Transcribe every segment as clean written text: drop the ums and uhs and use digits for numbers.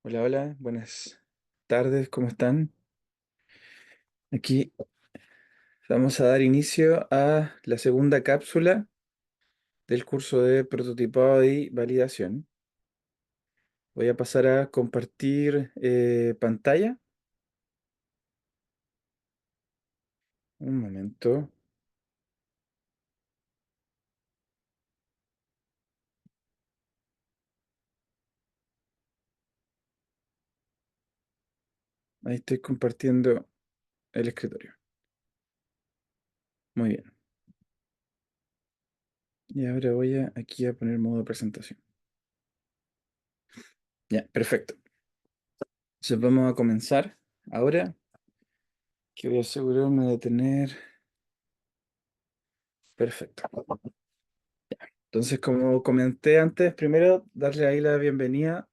Hola, hola, buenas tardes, ¿cómo están? Aquí vamos a dar inicio a la segunda cápsula del curso de prototipado y validación. Voy a pasar a compartir pantalla. Un momento, ahí estoy compartiendo el escritorio. Muy bien. Y ahora aquí a poner modo presentación. Ya, perfecto. Entonces vamos a comenzar ahora, que voy a asegurarme de tener... Perfecto. Entonces, como comenté antes, primero darle ahí la bienvenida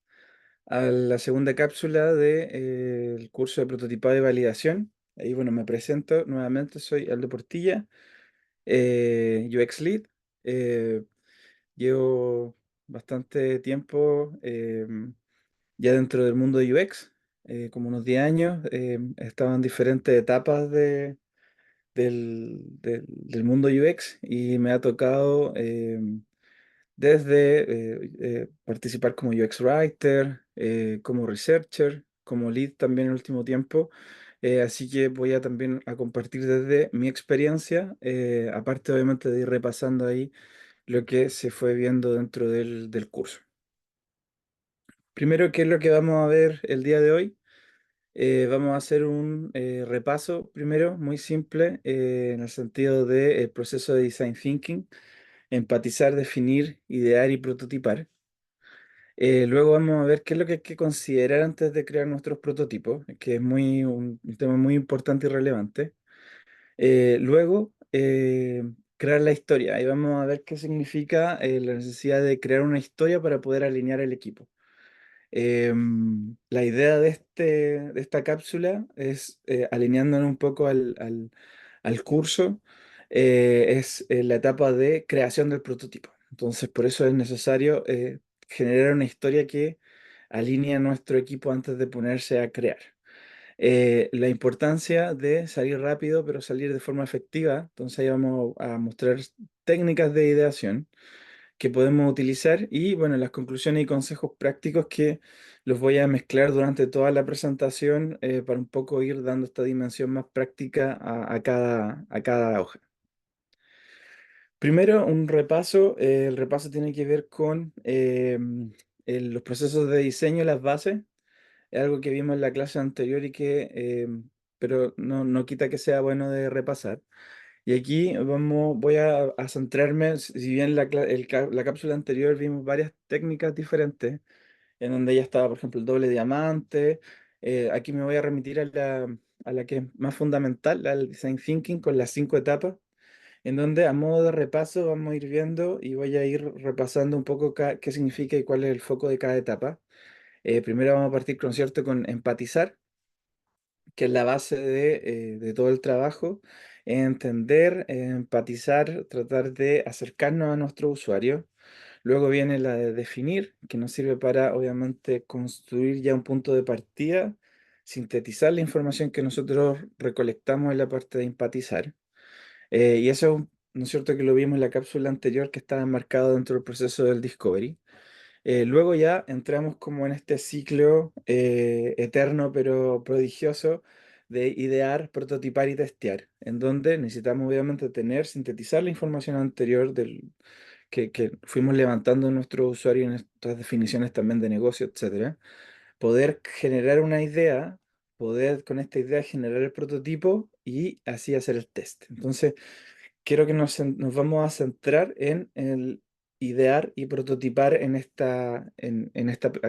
a la segunda cápsula del curso de prototipado y validación. Ahí, bueno, me presento nuevamente, soy Aldo Portilla, UX Lead. Eh, Llevo bastante tiempo ya dentro del mundo de UX, como unos 10 años. He estado en diferentes etapas del mundo UX y me ha tocado desde participar como UX Writer, como Researcher, como Lead también en el último tiempo. Así que voy a también a compartir desde mi experiencia, aparte obviamente de ir repasando ahí lo que se fue viendo dentro del curso. Primero, ¿qué es lo que vamos a ver el día de hoy? Vamos a hacer un repaso primero, muy simple, en el sentido del proceso de Design Thinking, empatizar, definir, idear y prototipar. Luego vamos a ver qué es lo que hay que considerar antes de crear nuestros prototipos, que es un tema muy importante y relevante. Luego, crear la historia. Ahí vamos a ver qué significa la necesidad de crear una historia para poder alinear el equipo. La idea de esta cápsula es, alineándonos un poco al curso, es la etapa de creación del prototipo. Entonces, por eso es necesario generar una historia que alinee a nuestro equipo antes de ponerse a crear. La importancia de salir rápido, pero salir de forma efectiva. Entonces, ahí vamos a mostrar técnicas de ideación que podemos utilizar y bueno, las conclusiones y consejos prácticos que los voy a mezclar durante toda la presentación, para un poco ir dando esta dimensión más práctica a cada hoja. Primero, un repaso. El repaso tiene que ver con los procesos de diseño, las bases. Es algo que vimos en la clase anterior pero no quita que sea bueno de repasar. Y aquí voy a centrarme, si bien la cápsula anterior vimos varias técnicas diferentes, en donde ya estaba, por ejemplo, el doble diamante. Aquí me voy a remitir a la que es más fundamental, al design thinking con las 5 etapas, en donde a modo de repaso vamos a ir viendo y voy a ir repasando un poco qué significa y cuál es el foco de cada etapa. Primero vamos a partir, ¿cierto?, con empatizar, que es la base de todo el trabajo, entender, empatizar, tratar de acercarnos a nuestro usuario. Luego viene la de definir, que nos sirve para, obviamente, construir ya un punto de partida, sintetizar la información que nosotros recolectamos en la parte de empatizar. Y eso, ¿no es cierto?, que lo vimos en la cápsula anterior que estaba enmarcado dentro del proceso del discovery. Luego ya entramos como en este ciclo eterno pero prodigioso de idear, prototipar y testear, en donde necesitamos obviamente sintetizar la información anterior que fuimos levantando en nuestro usuario en nuestras definiciones también de negocio, etcétera, poder generar una idea, poder con esta idea generar el prototipo y así hacer el test. Entonces, quiero que nos vamos a centrar en el idear y prototipar en esta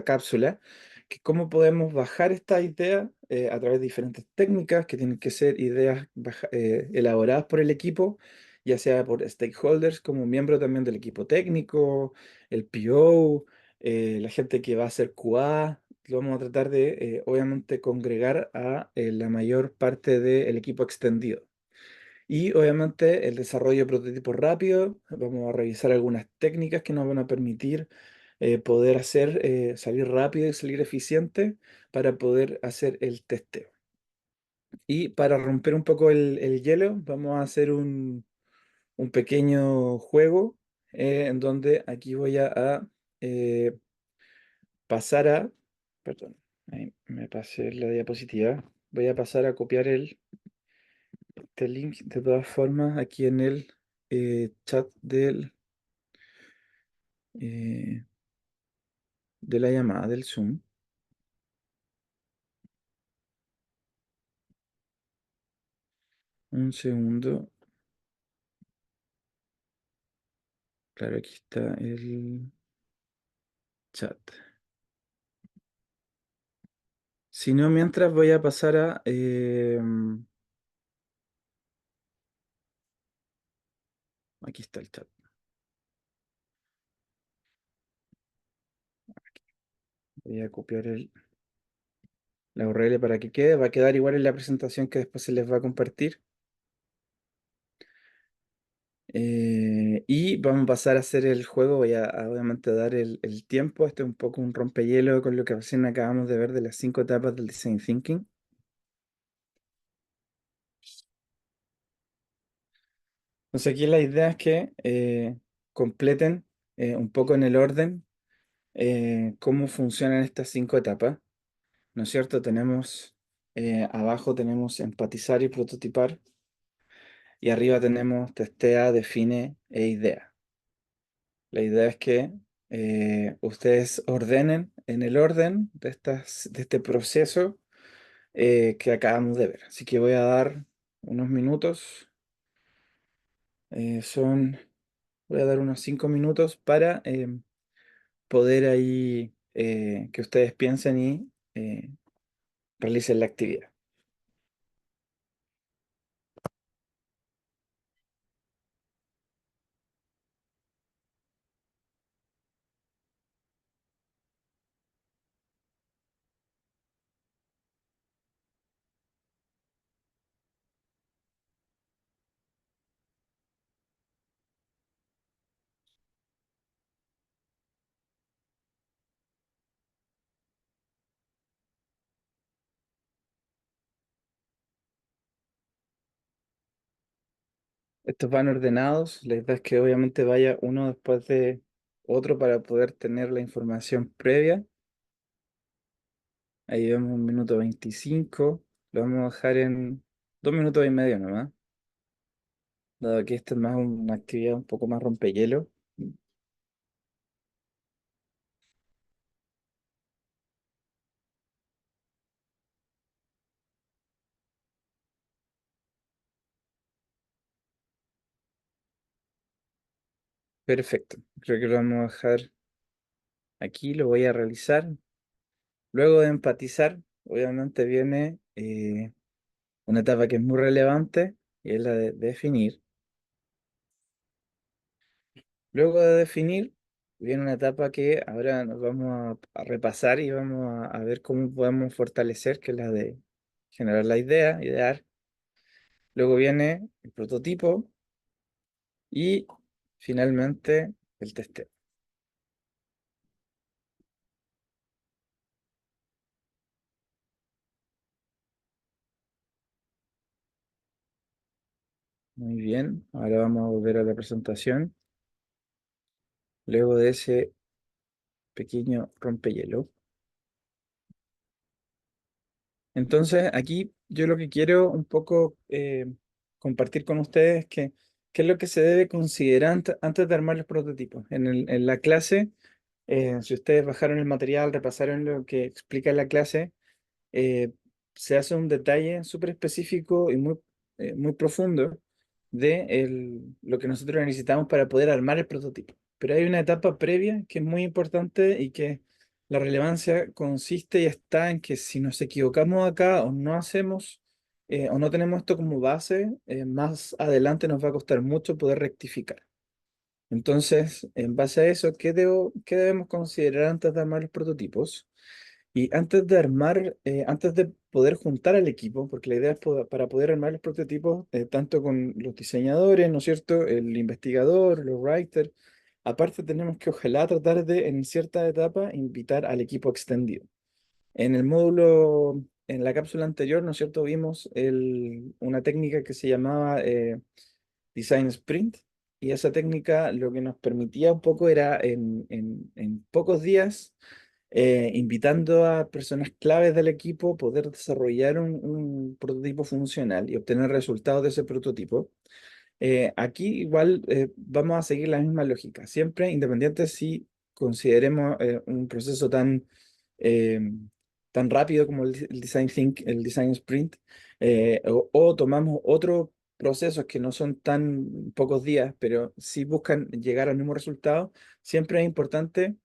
cápsula, que cómo podemos bajar esta idea a través de diferentes técnicas que tienen que ser ideas elaboradas por el equipo, ya sea por stakeholders, como miembro también del equipo técnico, el PO, la gente que va a hacer QA. Lo vamos a tratar de, obviamente, congregar a la mayor parte del equipo extendido. Y obviamente el desarrollo de prototipos rápido, vamos a revisar algunas técnicas que nos van a permitir poder hacer, salir rápido y salir eficiente para poder hacer el testeo. Y para romper un poco el hielo, vamos a hacer un pequeño juego en donde aquí voy a, eh, pasar a, perdón, ahí me pasé la diapositiva, voy a pasar a copiar este link de todas formas aquí en el chat eh, de la llamada del Zoom. Un segundo, claro, aquí está el chat. Si no, mientras voy a pasar a... aquí está el chat. Voy a copiar la URL para que quede. Va a quedar igual en la presentación que después se les va a compartir. Y vamos a pasar a hacer el juego. Voy a obviamente dar el tiempo. Este es un poco un rompehielo con lo que recién acabamos de ver de las 5 etapas del Design Thinking. Entonces aquí la idea es que completen un poco en el orden cómo funcionan estas 5 etapas. ¿No es cierto? Tenemos abajo tenemos empatizar y prototipar. Y arriba tenemos testea, define e idea. La idea es que ustedes ordenen en el orden de este proceso que acabamos de ver. Así que voy a dar unos minutos. Voy a dar unos 5 minutos para poder ahí que ustedes piensen y realicen la actividad. Estos van ordenados. La idea es que obviamente vaya uno después de otro para poder tener la información previa. Ahí vemos 1 minuto 25. Lo vamos a dejar en 2 minutos y medio nomás. Dado que esta es más una actividad un poco más rompehielo. Perfecto. Creo que lo vamos a dejar aquí. Lo voy a realizar. Luego de empatizar, obviamente viene una etapa que es muy relevante y es la de definir. Luego de definir, viene una etapa que ahora nos vamos a repasar y vamos a ver cómo podemos fortalecer, que es la de generar la idea, idear. Luego viene el prototipo y finalmente el testeo. Muy bien, ahora vamos a volver a la presentación. Luego de ese pequeño rompehielo. Entonces, aquí yo lo que quiero un poco compartir con ustedes es que qué es lo que se debe considerar antes de armar los prototipos. En la clase, si ustedes bajaron el material, repasaron lo que explica la clase, eh, se hace un detalle súper específico y muy profundo de lo que nosotros necesitamos para poder armar el prototipo. Pero hay una etapa previa que es muy importante y que la relevancia consiste y está en que si nos equivocamos acá o no hacemos o no tenemos esto como base, más adelante nos va a costar mucho poder rectificar. Entonces, en base a eso, qué debemos considerar antes de armar los prototipos? Y antes de poder juntar al equipo, porque la idea es para poder armar los prototipos, tanto con los diseñadores, ¿no es cierto? El investigador, los writers, Aparte, tenemos que ojalá tratar de, en cierta etapa, invitar al equipo extendido. En el módulo, en la cápsula anterior, ¿no es cierto? Vimos una técnica que se llamaba Design Sprint, y esa técnica lo que nos permitía un poco era en pocos días, invitando a personas claves del equipo, poder desarrollar un prototipo funcional y obtener resultados de ese prototipo. Aquí igual vamos a seguir la misma lógica, siempre independiente si consideremos un proceso eh, tan rápido como el Design Think, el Design Sprint, o tomamos otros procesos que no son tan pocos días, pero sí buscan llegar al mismo resultado. Siempre es importante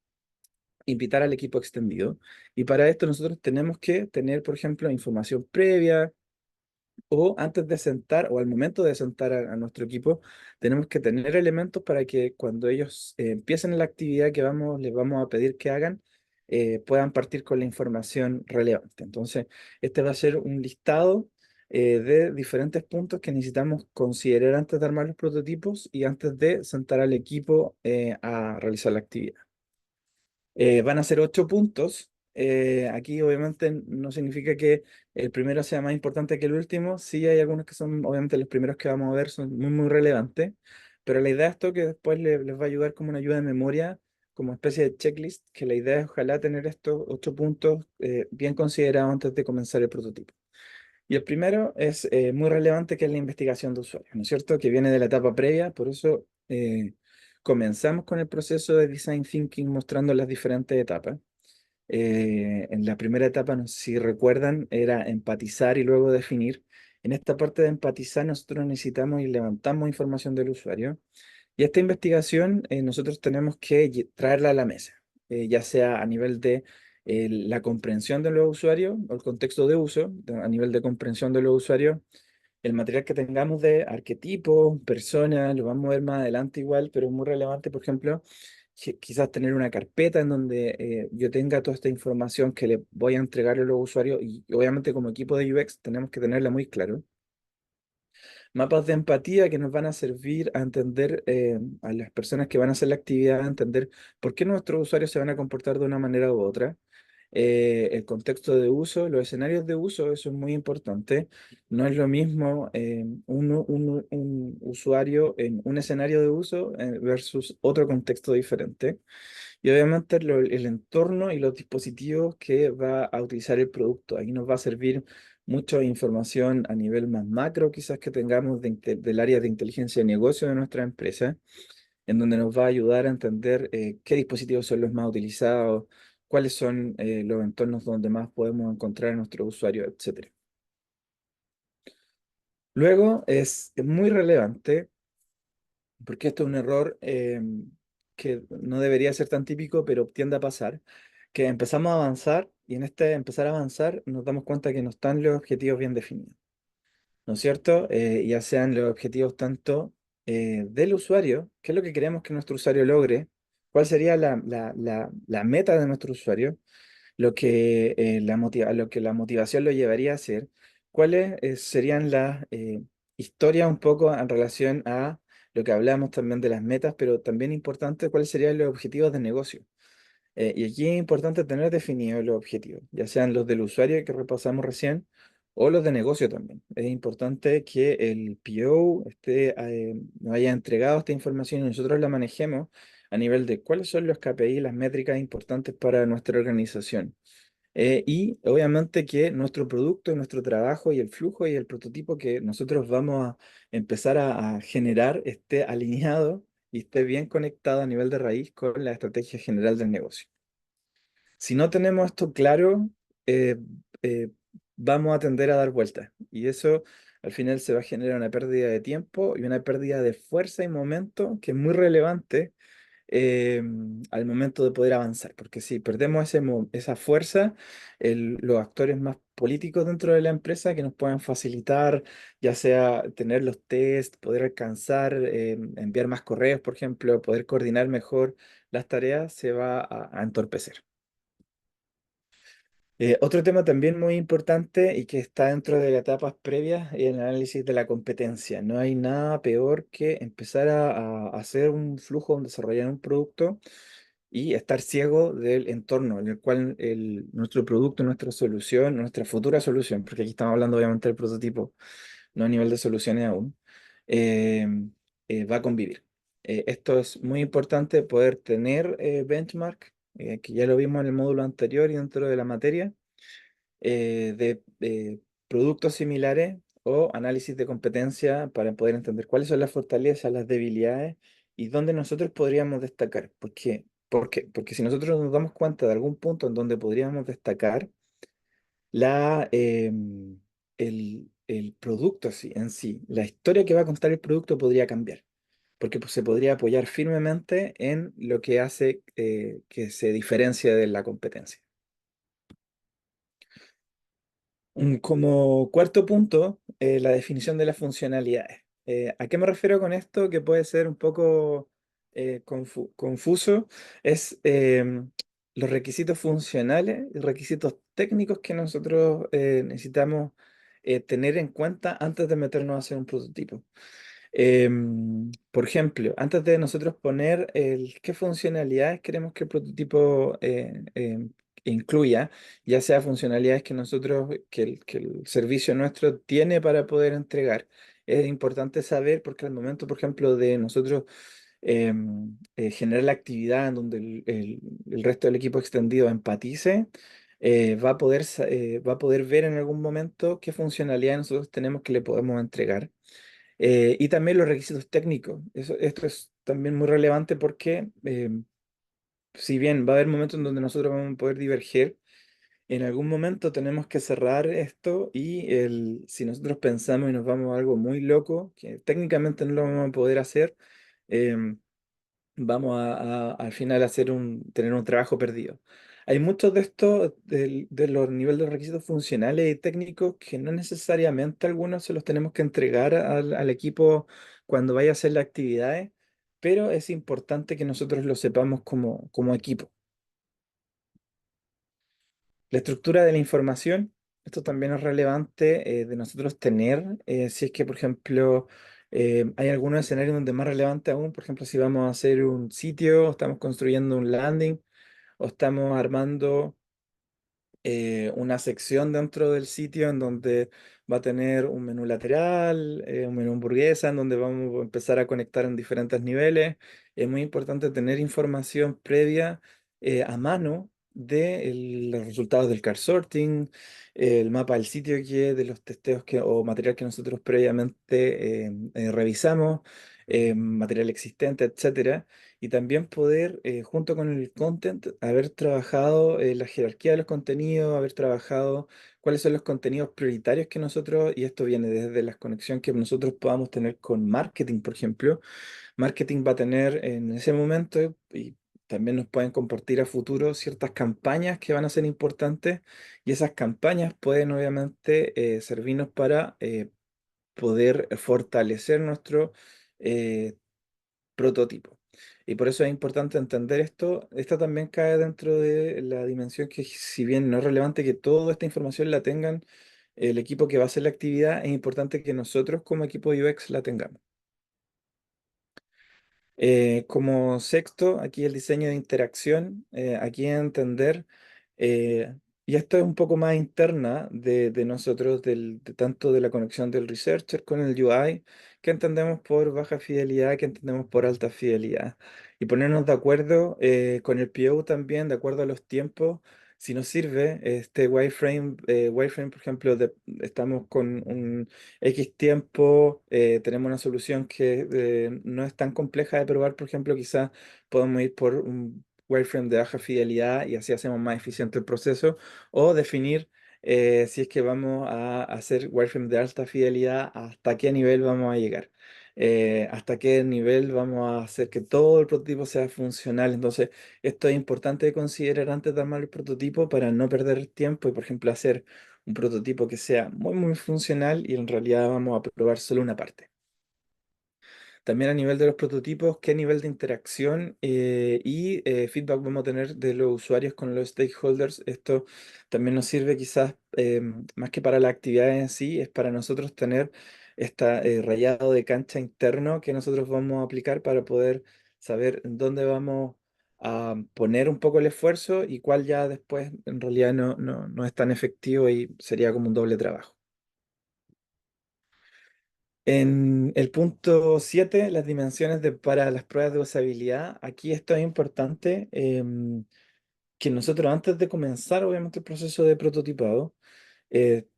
invitar al equipo extendido. Y para esto nosotros tenemos que tener, por ejemplo, información previa, o antes de sentar o al momento de sentar a nuestro equipo, tenemos que tener elementos para que cuando ellos empiecen la actividad que les vamos a pedir que hagan, puedan partir con la información relevante. Entonces, este va a ser un listado de diferentes puntos que necesitamos considerar antes de armar los prototipos y antes de sentar al equipo a realizar la actividad. Van a ser 8 puntos. Aquí obviamente no significa que el primero sea más importante que el último. Sí hay algunos que son, obviamente los primeros que vamos a ver son muy, muy relevantes, pero la idea es esto que después les va a ayudar como una ayuda de memoria, como especie de checklist, que la idea es ojalá tener estos 8 puntos bien considerados antes de comenzar el prototipo. Y el primero es muy relevante, que es la investigación de usuarios, ¿no es cierto? Que viene de la etapa previa, por eso comenzamos con el proceso de Design Thinking mostrando las diferentes etapas. En la primera etapa, no sé si recuerdan, era empatizar y luego definir. En esta parte de empatizar, nosotros necesitamos y levantamos información del usuario. Y esta investigación nosotros tenemos que traerla a la mesa, ya sea a nivel de la comprensión de los usuarios o el contexto de uso, a nivel de comprensión de los usuarios, el material que tengamos de arquetipos, personas, lo vamos a ver más adelante igual, pero es muy relevante, por ejemplo, quizás tener una carpeta en donde yo tenga toda esta información que le voy a entregar a los usuarios, y obviamente como equipo de UX tenemos que tenerla muy claro. Mapas de empatía que nos van a servir a entender a las personas que van a hacer la actividad, a entender por qué nuestros usuarios se van a comportar de una manera u otra. El contexto de uso, los escenarios de uso, eso es muy importante. No es lo mismo un usuario en un escenario de uso versus otro contexto diferente. Y obviamente el entorno y los dispositivos que va a utilizar el producto. Ahí nos va a servir mucha información a nivel más macro, quizás que tengamos del área de inteligencia de negocio de nuestra empresa, en donde nos va a ayudar a entender qué dispositivos son los más utilizados, cuáles son los entornos donde más podemos encontrar a nuestros usuarios, etcétera. Luego es muy relevante, porque esto es un error que no debería ser tan típico, pero tiende a pasar, que empezamos a avanzar y en este empezar a avanzar nos damos cuenta que no están los objetivos bien definidos, ¿no es cierto? Ya sean los objetivos tanto del usuario, qué es lo que queremos que nuestro usuario logre, cuál sería la meta de nuestro usuario, lo que la motivación lo llevaría a hacer, cuáles serían las historias un poco en relación a lo que hablamos también de las metas, pero también importante cuáles serían los objetivos de negocio. Y aquí es importante tener definidos los objetivos, ya sean los del usuario que repasamos recién o los de negocio también. Es importante que el PO nos haya entregado esta información y nosotros la manejemos a nivel de cuáles son los KPI, las métricas importantes para nuestra organización. Y obviamente que nuestro producto, nuestro trabajo y el flujo y el prototipo que nosotros vamos a empezar a generar esté alineado y esté bien conectado a nivel de raíz con la estrategia general del negocio. Si no tenemos esto claro, eh, eh, vamos a tender a dar vueltas, y eso al final se va a generar una pérdida de tiempo y una pérdida de fuerza y momento que es muy relevante eh, al momento de poder avanzar, porque si perdemos esa fuerza, los actores más políticos dentro de la empresa que nos puedan facilitar, ya sea tener los test, poder alcanzar, enviar más correos, por ejemplo, poder coordinar mejor las tareas, se va a entorpecer. Otro tema también muy importante y que está dentro de las etapas previas es el análisis de la competencia. No hay nada peor que empezar a hacer un flujo, desarrollar un producto y estar ciego del entorno en el cual nuestro producto, nuestra solución, nuestra futura solución, porque aquí estamos hablando obviamente del prototipo, no a nivel de soluciones aún, eh, va a convivir. Esto es muy importante, poder tener benchmark, que ya lo vimos en el módulo anterior y dentro de la materia, de productos similares o análisis de competencia para poder entender cuáles son las fortalezas, las debilidades y dónde nosotros podríamos destacar. ¿Por qué? Porque si nosotros nos damos cuenta de algún punto en donde podríamos destacar, la, el producto en sí, la historia que va a contar el producto podría cambiar, porque pues, se podría apoyar firmemente en lo que hace que se diferencie de la competencia. Como cuarto punto, la definición de las funcionalidades. ¿A qué me refiero con esto? Que puede ser un poco confuso. Es los requisitos funcionales y requisitos técnicos que nosotros necesitamos tener en cuenta antes de meternos a hacer un prototipo. Por ejemplo, antes de nosotros poner qué funcionalidades queremos que el prototipo incluya, ya sea funcionalidades que que el servicio nuestro tiene para poder entregar, es importante saber porque al momento, por ejemplo, de nosotros generar la actividad en donde el resto del equipo extendido empatice, va a poder ver en algún momento qué funcionalidades nosotros tenemos que le podemos entregar y también los requisitos técnicos. Esto es también muy relevante porque si bien va a haber momentos en donde nosotros vamos a poder diverger, en algún momento tenemos que cerrar esto y si nosotros pensamos y nos vamos a algo muy loco, que técnicamente no lo vamos a poder hacer, em, vamos al final a tener un trabajo perdido. Hay muchos de estos, de los niveles de requisitos funcionales y técnicos, que no necesariamente algunos se los tenemos que entregar al equipo cuando vaya a hacer las actividades, pero es importante que nosotros lo sepamos como equipo. La estructura de la información, esto también es relevante de nosotros tener, si es que, por ejemplo, hay algunos escenarios donde es más relevante aún, por ejemplo, si vamos a hacer un sitio, estamos construyendo un landing o estamos armando una sección dentro del sitio en donde va a tener un menú lateral, un menú hamburguesa, en donde vamos a empezar a conectar en diferentes niveles. Es muy importante tener información previa a mano de los resultados del car sorting, el mapa del sitio de los testeos o material que nosotros previamente revisamos, material existente, etcétera y también poder, junto con el content, haber trabajado la jerarquía de los contenidos, haber trabajado cuáles son los contenidos prioritarios que nosotros, y esto viene desde la conexión que nosotros podamos tener con marketing, por ejemplo. Marketing va a tener en ese momento y también nos pueden compartir a futuro ciertas campañas que van a ser importantes y esas campañas pueden obviamente servirnos para poder fortalecer nuestro eh, prototipo. Y por eso es importante entender esto. Esta también cae dentro de la dimensión que, si bien no es relevante que toda esta información la tengan el equipo que va a hacer la actividad, es importante que nosotros como equipo UX la tengamos. Como sexto, aquí el diseño de interacción, aquí entender, eh, y esto es un poco más interna de nosotros, de tanto de la conexión del researcher con el UI, que entendemos por baja fidelidad, que entendemos por alta fidelidad, y ponernos de acuerdo con el PO también, de acuerdo a los tiempos. Si nos sirve este wireframe, por ejemplo, estamos con un X tiempo, tenemos una solución que no es tan compleja de probar, por ejemplo, quizás podemos ir por un wireframe de baja fidelidad y así hacemos más eficiente el proceso, o definir si es que vamos a hacer wireframe de alta fidelidad, hasta qué nivel vamos a llegar. Hasta qué nivel vamos a hacer que todo el prototipo sea funcional. Entonces, esto es importante de considerar antes de armar el prototipo para no perder tiempo y, por ejemplo, hacer un prototipo que sea muy, muy funcional y en realidad vamos a probar solo una parte. también a nivel de los prototipos, qué nivel de interacción y feedback vamos a tener de los usuarios con los stakeholders. Esto también nos sirve quizás más que para la actividad en sí, es para nosotros tener este rayado de cancha interno que nosotros vamos a aplicar para poder saber en dónde vamos a poner un poco el esfuerzo y cuál ya después en realidad no es tan efectivo y sería como un doble trabajo. En el punto 7 las dimensiones para las pruebas de usabilidad. Aquí esto es importante que nosotros antes de comenzar, obviamente, el proceso de prototipado,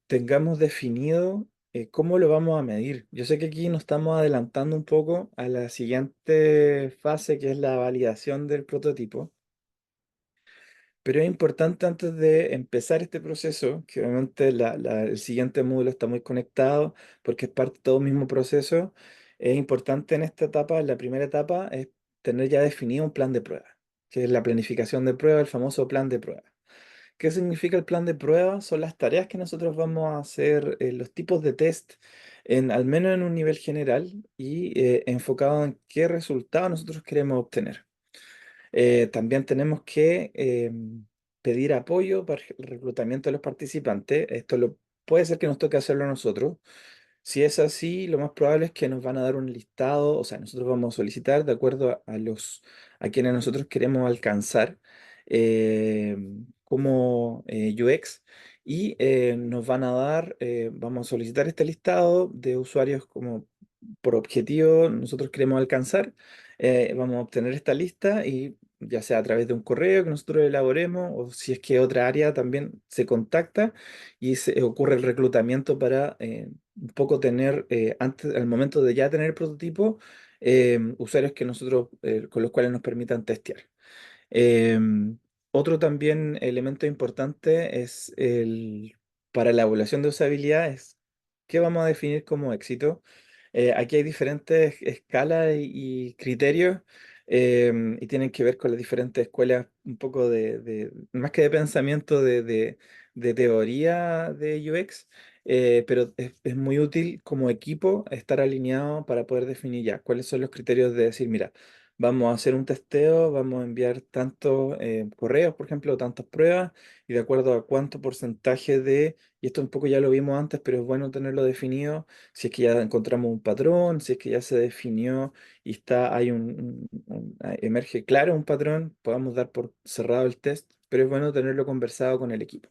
tengamos definido cómo lo vamos a medir. Yo sé que aquí nos estamos adelantando un poco a la siguiente fase, que es la validación del prototipo. Pero es importante antes de empezar este proceso, que obviamente el siguiente módulo está muy conectado porque es parte de todo el mismo proceso, es importante en esta etapa, en la primera etapa, es tener ya definido un plan de prueba, que es la planificación de prueba, el famoso plan de prueba. ¿Qué significa el plan de prueba? Son las tareas que nosotros vamos a hacer, los tipos de test, al menos en un nivel general y enfocado en qué resultado nosotros queremos obtener. También tenemos que pedir apoyo para el reclutamiento de los participantes. Puede ser que nos toque hacerlo a nosotros. Si es así, lo más probable es que nos van a dar un listado, o sea, nosotros vamos a solicitar de acuerdo a quienes nosotros queremos alcanzar eh, como UX y nos van a dar, vamos a solicitar este listado de usuarios como por objetivo nosotros queremos alcanzar. Vamos a obtener esta lista y ya sea a través de un correo que nosotros elaboremos o si es que otra área también se contacta y se ocurre el reclutamiento para un poco tener, antes, al momento de ya tener el prototipo, usuarios que nosotros, con los cuales nos permitan testear. Em, Otro también elemento importante para la evaluación de usabilidad es qué vamos a definir como éxito. Aquí hay diferentes escalas y criterios y tienen que ver con las diferentes escuelas, un poco más que de pensamiento, de teoría de UX, pero es muy útil como equipo estar alineado para poder definir ya cuáles son los criterios de decir, mira, vamos a hacer un testeo, vamos a enviar tantos correos, por ejemplo, tantas pruebas, y de acuerdo a cuánto porcentaje y esto un poco ya lo vimos antes, pero es bueno tenerlo definido, si es que ya encontramos un patrón, si es que ya se definió y emerge claro un patrón, podamos dar por cerrado el test, pero es bueno tenerlo conversado con el equipo.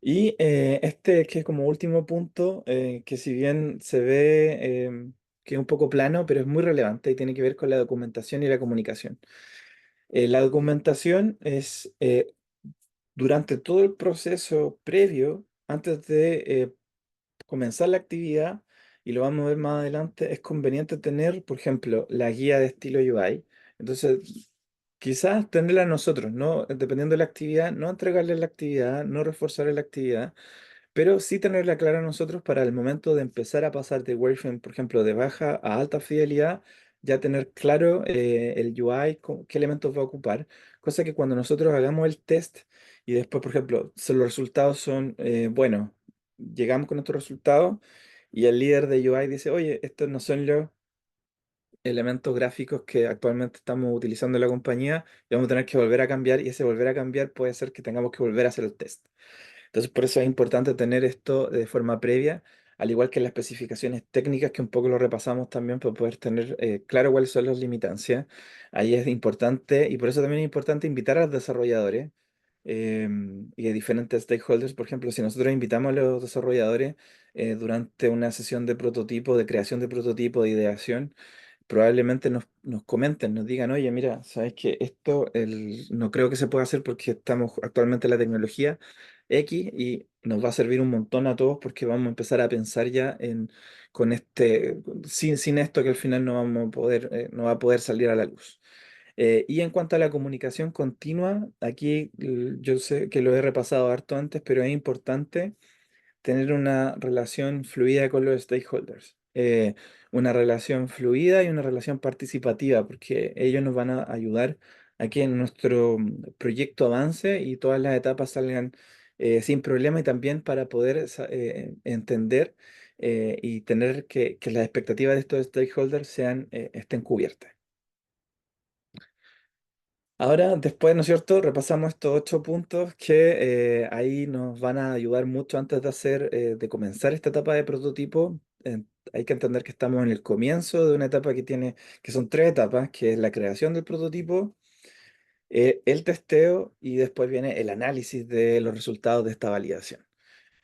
Y este que es como último punto, que si bien se ve que es un poco plano, pero es muy relevante y tiene que ver con la documentación y la comunicación. La documentación es durante todo el proceso previo, antes de comenzar la actividad, y lo vamos a ver más adelante, es conveniente tener, por ejemplo, la guía de estilo UI. Entonces, quizás tenerla nosotros, ¿no? Dependiendo de la actividad, no entregarle la actividad, no reforzarle la actividad, pero sí tenerla clara nosotros para el momento de empezar a pasar de Wireframe, por ejemplo, de baja a alta fidelidad, ya tener claro el UI, qué elementos va a ocupar, cosa que cuando nosotros hagamos el test y después, por ejemplo, si los resultados son buenos, llegamos con nuestros resultados y el líder de UI dice, oye, estos no son los elementos gráficos que actualmente estamos utilizando en la compañía y vamos a tener que volver a cambiar y ese volver a cambiar puede ser que tengamos que volver a hacer el test. Entonces, por eso es importante tener esto de forma previa, al igual que las especificaciones técnicas, que un poco lo repasamos también para poder tener claro cuáles son las limitancias. Ahí es importante, y por eso también es importante invitar a los desarrolladores y a diferentes stakeholders. Por ejemplo, si nosotros invitamos a los desarrolladores durante una sesión de prototipo, de creación de prototipo, de ideación, probablemente nos comenten, nos digan, oye, mira, sabes que esto no creo que se pueda hacer porque estamos actualmente en la tecnología X y nos va a servir un montón a todos porque vamos a empezar a pensar ya con sin esto que al final no vamos a poder, no va a poder salir a la luz. Y en cuanto a la comunicación continua, aquí yo sé que lo he repasado harto antes, pero es importante tener una relación fluida con los stakeholders. Una relación fluida y una relación participativa, porque ellos nos van a ayudar a que nuestro proyecto avance y todas las etapas salgan sin problema y también para poder entender y tener que las expectativas de estos stakeholders estén cubiertas. Ahora, después, ¿no es cierto? Repasamos estos 8 puntos que ahí nos van a ayudar mucho antes de comenzar esta etapa de prototipo. Hay que entender que estamos en el comienzo de una etapa que son 3 etapas, que es la creación del prototipo, el testeo y después viene el análisis de los resultados de esta validación.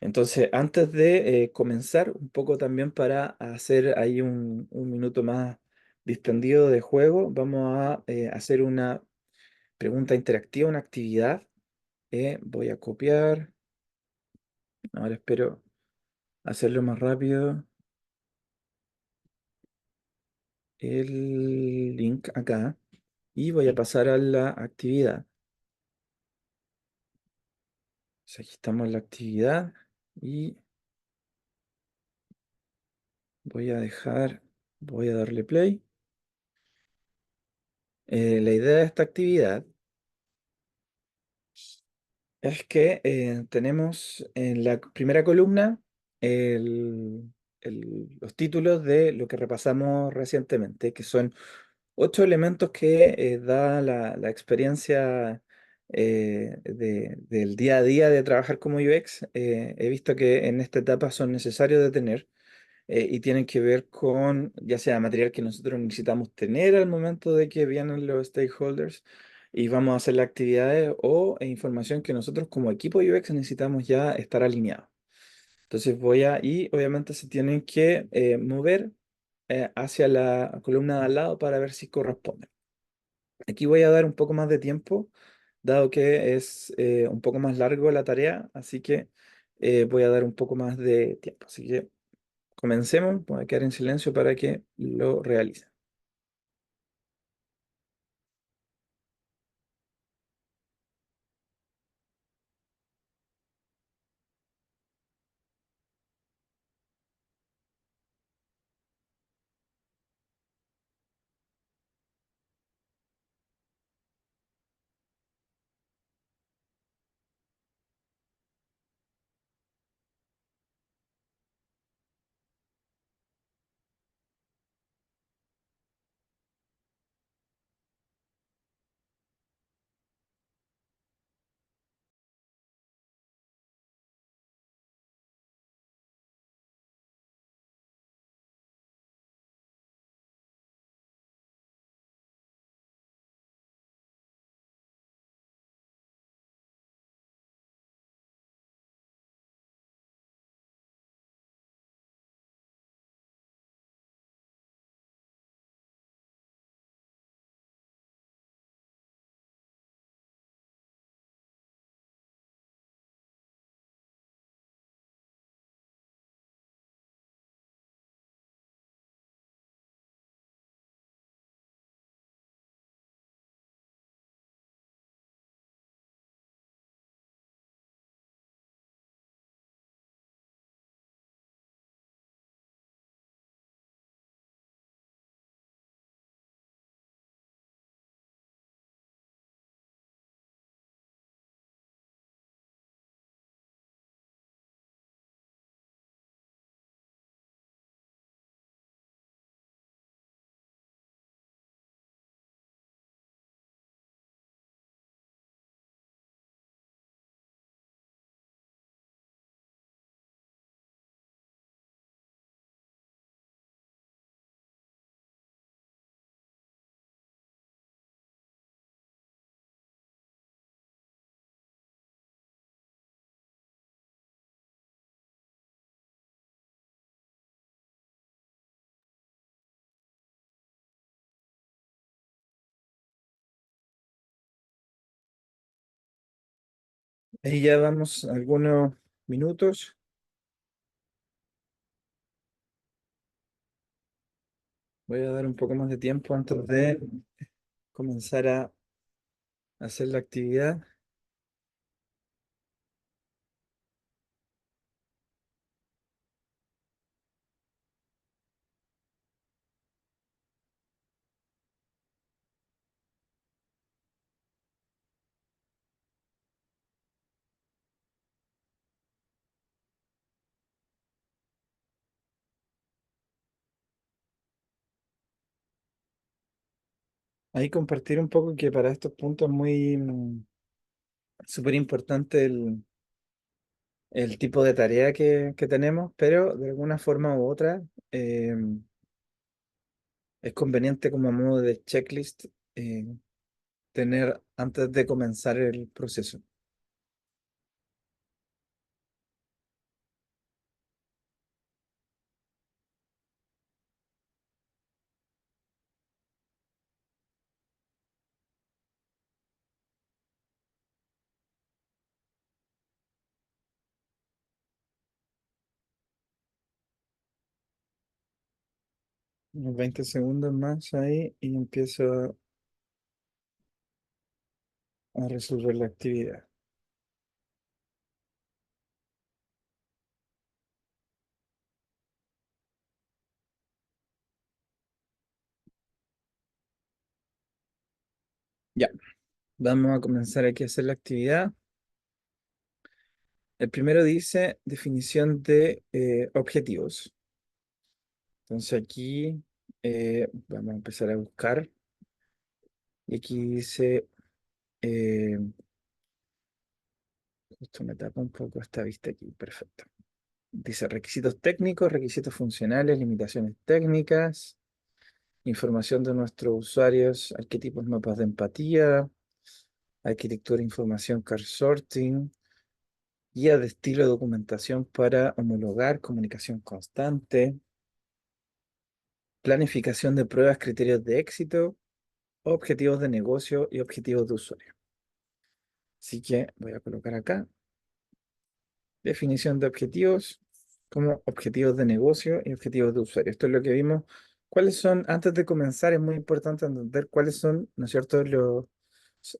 Entonces, antes de comenzar, un poco también para hacer ahí un minuto más distendido de juego, vamos a hacer una pregunta interactiva, una actividad. Voy a copiar. Ahora espero hacerlo más rápido. El link acá. Y voy a pasar a la actividad. Pues aquí estamos en la actividad. Y voy a darle play. La idea de esta actividad es que tenemos en la primera columna el- los títulos de lo que repasamos recientemente, que son 8 elementos que da la experiencia del día a día de trabajar como UX. He visto que en esta etapa son necesarios de tener y tienen que ver con ya sea material que nosotros necesitamos tener al momento de que vienen los stakeholders y vamos a hacer las actividades o información que nosotros como equipo UX necesitamos ya estar alineados. Entonces y obviamente se tienen que mover hacia la columna de al lado para ver si corresponde. Aquí voy a dar un poco más de tiempo, dado que es un poco más largo la tarea, así que voy a dar un poco más de tiempo. Así que comencemos, voy a quedar en silencio para que lo realicen. Ahí ya vamos algunos minutos. Voy a dar un poco más de tiempo antes de comenzar a hacer la actividad. Ahí compartir un poco que para estos puntos es muy súper importante el tipo de tarea que tenemos, pero de alguna forma u otra eh, es conveniente como a modo de checklist tener antes de comenzar el proceso. 20 segundos más ahí y empiezo a resolver la actividad. Ya, vamos a comenzar aquí a hacer la actividad. El primero dice definición de objetivos. Entonces aquí vamos a empezar a buscar. Y aquí dice, eh, justo me tapa un poco esta vista aquí, perfecto. Dice requisitos técnicos, requisitos funcionales, limitaciones técnicas, información de nuestros usuarios, arquetipos, mapas de empatía, arquitectura, información, car sorting, guía de estilo, documentación para homologar, comunicación constante, planificación de pruebas, criterios de éxito, objetivos de negocio y objetivos de usuario. Así que voy a colocar acá definición de objetivos como objetivos de negocio y objetivos de usuario. Esto es lo que vimos. ¿Cuáles son, antes de comenzar, es muy importante entender cuáles son, ¿no es cierto?,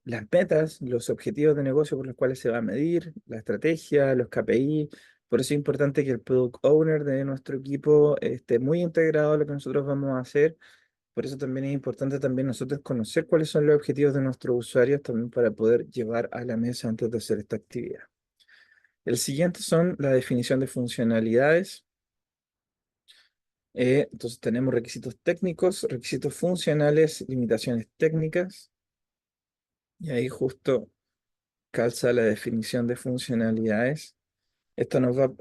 las metas, los objetivos de negocio por los cuales se va a medir, la estrategia, los KPI. Por eso es importante que el product owner de nuestro equipo esté muy integrado a lo que nosotros vamos a hacer. Por eso también es importante también nosotros conocer cuáles son los objetivos de nuestros usuarios también para poder llevar a la mesa antes de hacer esta actividad. El siguiente son la definición de funcionalidades. Entonces tenemos requisitos técnicos, requisitos funcionales, limitaciones técnicas. Y ahí justo calza la definición de funcionalidades. Esto nos va,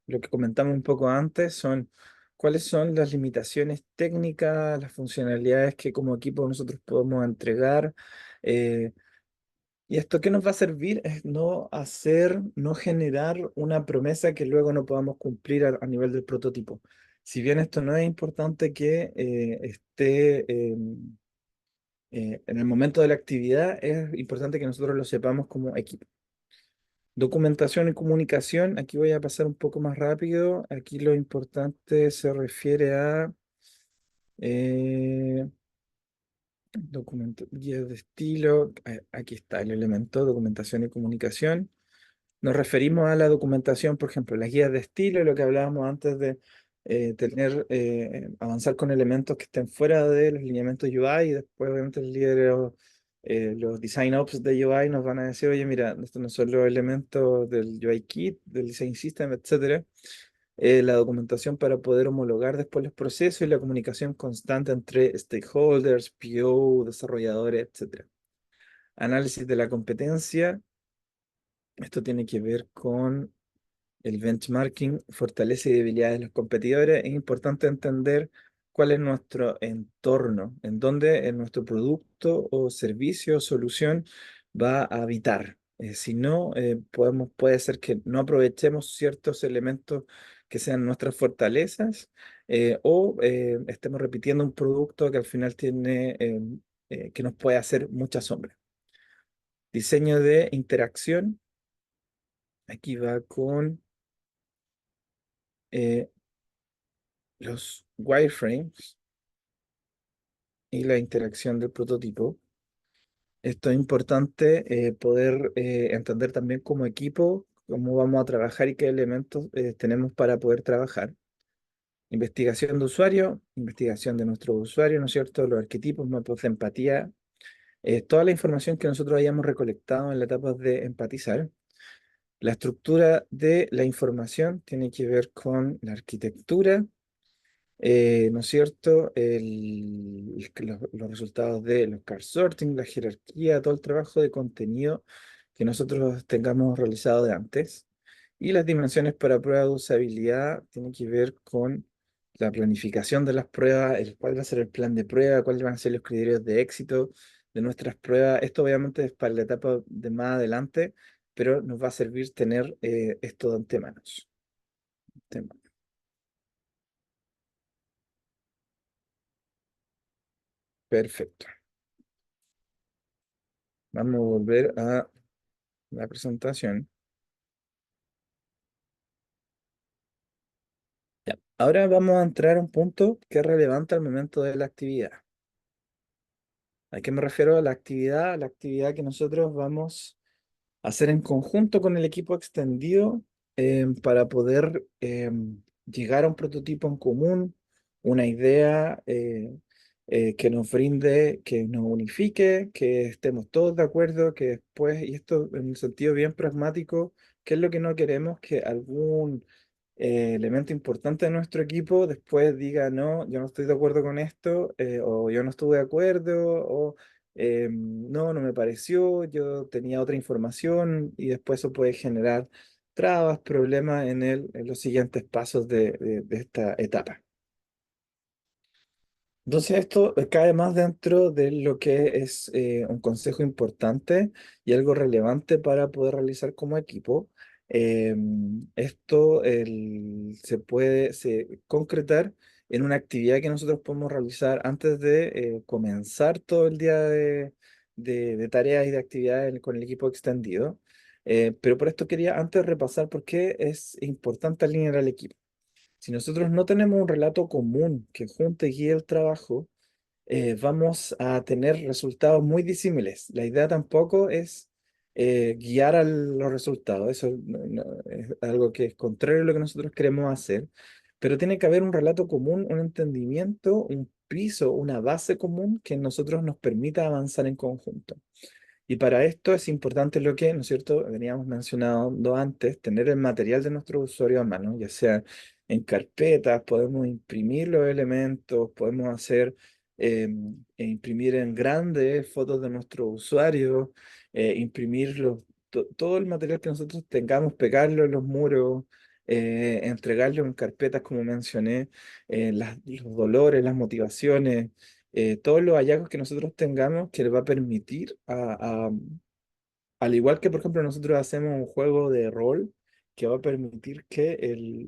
lo que comentamos un poco antes son cuáles son las limitaciones técnicas, las funcionalidades que como equipo nosotros podemos entregar. eh, ¿Y esto qué nos va a servir? Es no hacer, no generar una promesa que luego no podamos cumplir a nivel del prototipo. Si bien esto no es importante que esté en el momento de la actividad, es importante que nosotros lo sepamos como equipo. Documentación y comunicación, aquí voy a pasar un poco más rápido. Aquí lo importante se refiere a eh, guías de estilo. Aquí está el elemento, documentación y comunicación. Nos referimos a la documentación, por ejemplo, las guías de estilo, lo que hablábamos antes de avanzar con elementos que estén fuera de los lineamientos UI y después obviamente los design ops de UI nos van a decir, oye, mira, estos no son los elementos del UI kit, del design system, etcétera. La documentación para poder homologar después los procesos y la comunicación constante entre stakeholders, PO, desarrolladores, etcétera. Análisis de la competencia. Esto tiene que ver con el benchmarking, fortaleza y debilidad de los competidores. Es importante entender cuál es nuestro entorno, en dónde nuestro producto o servicio o solución va a habitar. Si no, puede ser que no aprovechemos ciertos elementos que sean nuestras fortalezas o estemos repitiendo un producto que al final que nos puede hacer mucha sombra. Diseño de interacción. Aquí va con eh, los wireframes y la interacción del prototipo. Esto es importante poder entender también como equipo cómo vamos a trabajar y qué elementos tenemos para poder trabajar. Investigación de usuario, investigación de nuestro usuario, ¿no es cierto? Los arquetipos, mapas de empatía, toda la información que nosotros hayamos recolectado en la etapa de empatizar. La estructura de la información tiene que ver con la arquitectura ¿no es cierto? Los resultados de los card sorting, la jerarquía, todo el trabajo de contenido que nosotros tengamos realizado de antes. Y las dimensiones para prueba de usabilidad tienen que ver con la planificación de las pruebas, cuál va a ser el plan de prueba, cuáles van a ser los criterios de éxito de nuestras pruebas. Esto obviamente es para la etapa de más adelante, pero nos va a servir tener esto de antemano. Perfecto. Vamos a volver a la presentación. Ya. Ahora vamos a entrar a un punto que es relevante al momento de la actividad. ¿A qué me refiero a la actividad? A la actividad que nosotros vamos a hacer en conjunto con el equipo extendido para poder llegar a un prototipo en común, una idea que nos brinde, que nos unifique, que estemos todos de acuerdo, que después, y esto en un sentido bien pragmático, ¿qué es lo que no queremos? Que algún elemento importante de nuestro equipo después diga, no, yo no estoy de acuerdo con esto, o yo no estuve de acuerdo, o no, no me pareció, yo tenía otra información, y después eso puede generar trabas, problemas en los siguientes pasos de esta etapa. Entonces esto cae más dentro de lo que es un consejo importante y algo relevante para poder realizar como equipo. Esto se puede concretar en una actividad que nosotros podemos realizar antes de comenzar todo el día de tareas y de actividades con el equipo extendido. Pero por esto quería antes repasar por qué es importante alinear al equipo. Si nosotros no tenemos un relato común que junte y guíe el trabajo, vamos a tener resultados muy disímiles. La idea tampoco es guiar a los resultados, eso es algo que es contrario a lo que nosotros queremos hacer, pero tiene que haber un relato común, un entendimiento, un piso, una base común que nosotros nos permita avanzar en conjunto. Y para esto es importante lo que, ¿no es cierto?, veníamos mencionando antes, tener el material de nuestro usuario a mano, ya sea en carpetas, podemos imprimir los elementos, podemos hacer, imprimir en grande fotos de nuestro usuario, imprimir todo el material que nosotros tengamos, pegarlo en los muros, entregarlo en carpetas, como mencioné, los dolores, las motivaciones, todos los hallazgos que nosotros tengamos que le va a permitir al igual que por ejemplo nosotros hacemos un juego de rol que va a permitir que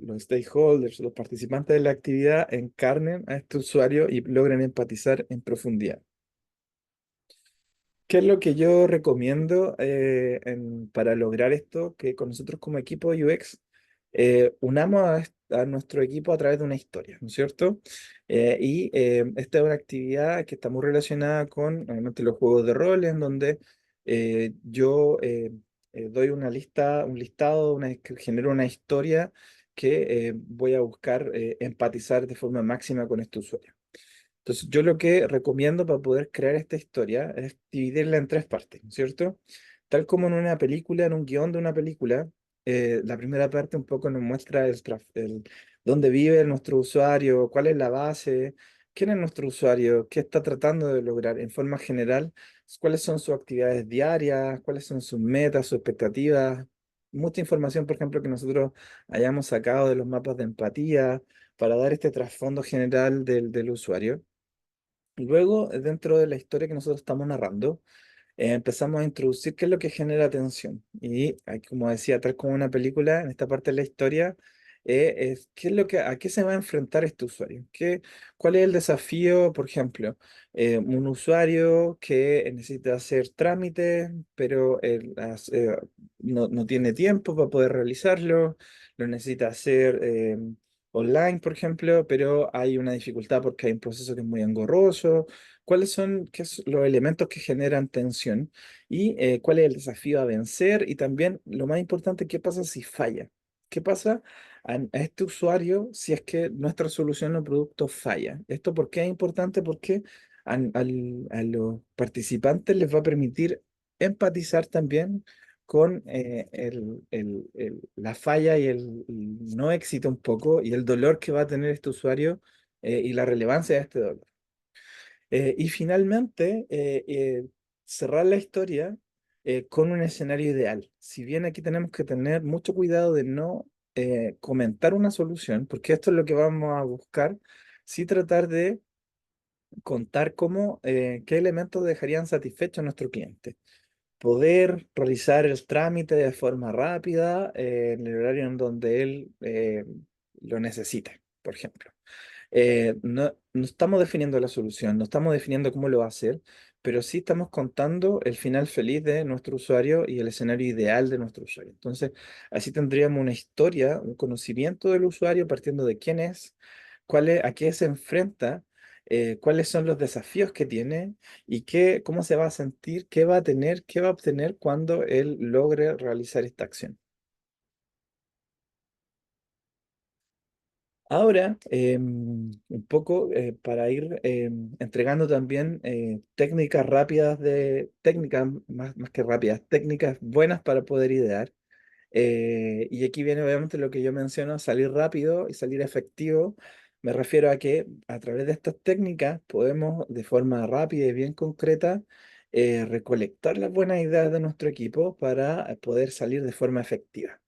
los stakeholders, los participantes de la actividad encarnen a este usuario y logren empatizar en profundidad. ¿Qué es lo que yo recomiendo para lograr esto? Que con nosotros como equipo UX unamos a nuestro equipo a través de una historia, ¿no es cierto? Esta es una actividad que está muy relacionada con, obviamente, los juegos de rol, en donde yo doy una lista, un listado, que genero una historia que voy a buscar empatizar de forma máxima con este usuario. Entonces, yo lo que recomiendo para poder crear esta historia es dividirla en tres partes, ¿no es cierto? Tal como en una película, en un guión de una película, la primera parte un poco nos muestra dónde vive nuestro usuario, cuál es la base, quién es nuestro usuario, qué está tratando de lograr en forma general, cuáles son sus actividades diarias, cuáles son sus metas, sus expectativas. Mucha información, por ejemplo, que nosotros hayamos sacado de los mapas de empatía para dar este trasfondo general del usuario. Luego, dentro de la historia que nosotros estamos narrando, empezamos a introducir qué es lo que genera tensión. Y como decía, tal como una película, en esta parte de la historia, es qué es a qué se va a enfrentar este usuario. ¿Cuál es el desafío? Por ejemplo, un usuario que necesita hacer trámites, pero no tiene tiempo para poder realizarlo, lo necesita hacer online, por ejemplo, pero hay una dificultad porque hay un proceso que es muy engorroso. ¿Cuáles son los elementos que generan tensión y cuál es el desafío a vencer? Y también, lo más importante, ¿qué pasa si falla? ¿Qué pasa a este usuario si es que nuestra solución o producto falla? ¿Esto por qué es importante? Porque a los participantes les va a permitir empatizar también con la falla y el no éxito un poco y el dolor que va a tener este usuario y la relevancia de este dolor. Y finalmente, cerrar la historia con un escenario ideal. Si bien aquí tenemos que tener mucho cuidado de no comentar una solución, porque esto es lo que vamos a buscar, sí tratar de contar cómo, qué elementos dejarían satisfecho a nuestro cliente. Poder realizar el trámite de forma rápida en el horario en donde él lo necesite, por ejemplo. No estamos definiendo la solución, no estamos definiendo cómo lo va a hacer, pero sí estamos contando el final feliz de nuestro usuario y el escenario ideal de nuestro usuario. Entonces, así tendríamos una historia, un conocimiento del usuario partiendo de quién es, a qué se enfrenta, cuáles son los desafíos que tiene y cómo se va a sentir, qué va a tener, qué va a obtener cuando él logre realizar esta acción. Ahora, un poco para ir entregando también técnicas rápidas técnicas más que rápidas, técnicas buenas para poder idear. Y aquí viene obviamente lo que yo menciono, salir rápido y salir efectivo. Me refiero a que a través de estas técnicas podemos de forma rápida y bien concreta recolectar las buenas ideas de nuestro equipo para poder salir de forma efectiva.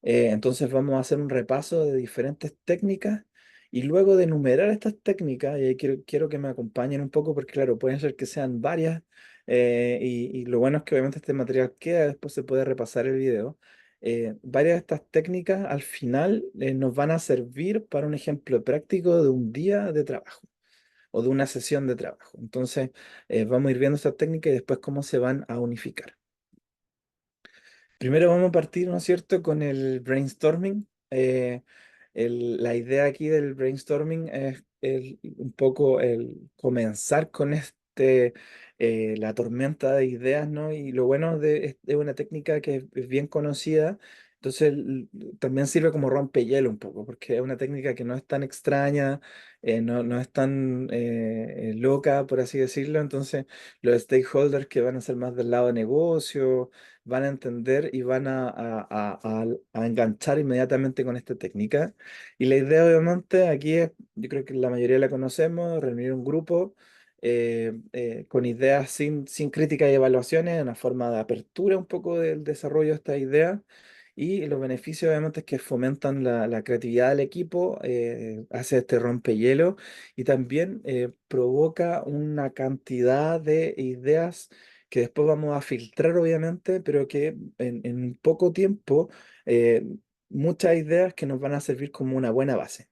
Entonces vamos a hacer un repaso de diferentes técnicas y luego de enumerar estas técnicas, y ahí quiero que me acompañen un poco porque claro, pueden ser que sean varias y lo bueno es que obviamente este material queda, después se puede repasar el video. Varias de estas técnicas al final nos van a servir para un ejemplo práctico de un día de trabajo o de una sesión de trabajo. Entonces vamos a ir viendo estas técnicas y después cómo se van a unificar. Primero vamos a partir, ¿no es cierto?, con el brainstorming. La idea aquí del brainstorming es un poco el comenzar con la tormenta de ideas, ¿no? Y lo bueno es una técnica que es bien conocida, entonces también sirve como rompehielo un poco, porque es una técnica que no es tan extraña, no es tan loca, por así decirlo, entonces los stakeholders que van a ser más del lado de negocio van a entender y van a enganchar inmediatamente con esta técnica. Y la idea, obviamente, aquí es, yo creo que la mayoría la conocemos, reunir un grupo con ideas sin crítica y evaluaciones, una forma de apertura un poco del desarrollo de esta idea. Y los beneficios, obviamente, es que fomentan la creatividad del equipo, hace este rompehielo y también provoca una cantidad de ideas que después vamos a filtrar, obviamente, pero que en poco tiempo, eh, muchas ideas que nos van a servir como una buena base.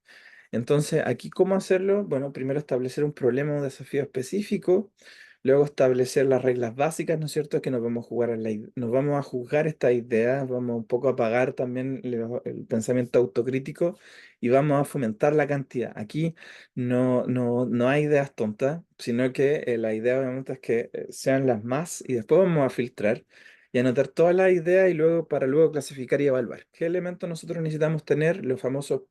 Entonces, aquí, ¿cómo hacerlo? Bueno, primero establecer un problema o un desafío específico, luego establecer las reglas básicas, ¿no es cierto? Que nos vamos a jugar nos vamos a juzgar estas ideas, vamos un poco a apagar también el pensamiento autocrítico y vamos a fomentar la cantidad. Aquí no hay ideas tontas, sino que la idea obviamente es que sean las más y después vamos a filtrar y anotar todas las ideas y luego para luego clasificar y evaluar. ¿Qué elementos nosotros necesitamos tener? Los famosos